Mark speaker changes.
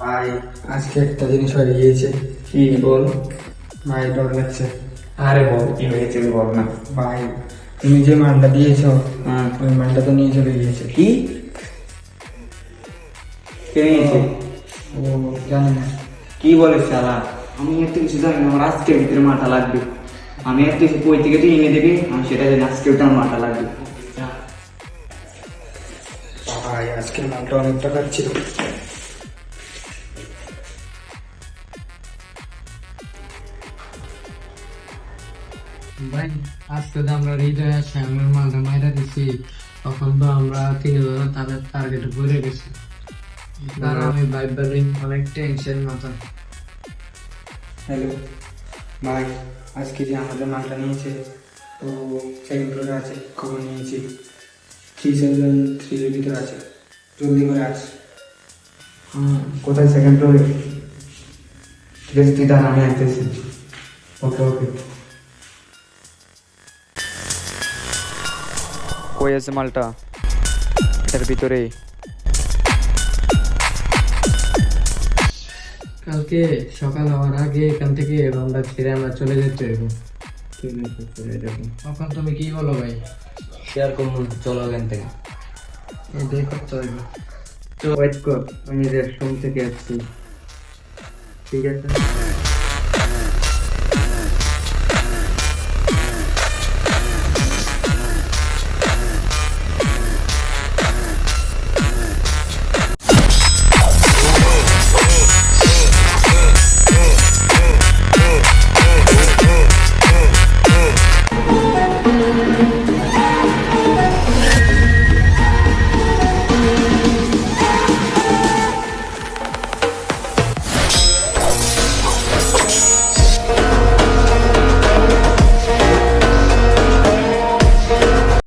Speaker 1: ভাই আজকে একটা জিনিস হয়ে গিয়েছে।
Speaker 2: কি বল?
Speaker 1: ভাই ডর লাগছে।
Speaker 2: আরে বল, কি হয়েছে বল না।
Speaker 1: ভাই তুমি যে মালটা দিয়েছো
Speaker 2: হ্যাঁ।
Speaker 1: ওই মালটা তো নিয়ে চলে গিয়েছে।
Speaker 2: কি? কে নিয়েছে?
Speaker 1: ও জানি না।
Speaker 2: কি বলিস শালা? আমি এত কিছু জানি না, আমার আজকের ভিতরে মাথা লাগবে। আমি এত কিছু কই থেকে তুই এনে দিবি, আমি সেটা জানি আজকে আমার মাথা লাগবে।
Speaker 1: ভাই আজকের মালটা অনেক টাকার ছিল।
Speaker 3: ভাই আজকে তো আমরা হৃদয় শ্যামের মাঝে মাইরা দিছি, তখন তো আমরা তিনজন তাদের টার্গেটে পড়ে গেছি। তার আমি ভাই অনেক টেনশন মাথা।
Speaker 1: হ্যালো ভাই, আজকে যে আমাদের মালটা নিয়েছে তো সেকেন্ড ফ্লোরে আছে, খবর নিয়েছি 373 এর ভিতরে আছে, জলদি করে আস।
Speaker 2: কোথায়? সেকেন্ড ফ্লোরে? ঠিক আছে, তুই দাঁড়া, আমি আসতেছি। ওকে ওকে।
Speaker 4: কই আছে মালটা? এটার ভিতরে।
Speaker 3: কালকে সকাল হওয়ার আগে এখান থেকে আমরা ছেড়ে আমরা চলে যেতে হইব।
Speaker 2: ঠিক আছে, চলে যাবো।
Speaker 3: তখন তুমি কি বলো ভাই?
Speaker 4: শেয়ার করুন, চলো এখান থেকে।
Speaker 3: এটাই করতে হইব।
Speaker 2: ওয়েট কর, আমি রেস্টরুম থেকে আসছি। ঠিক আছে।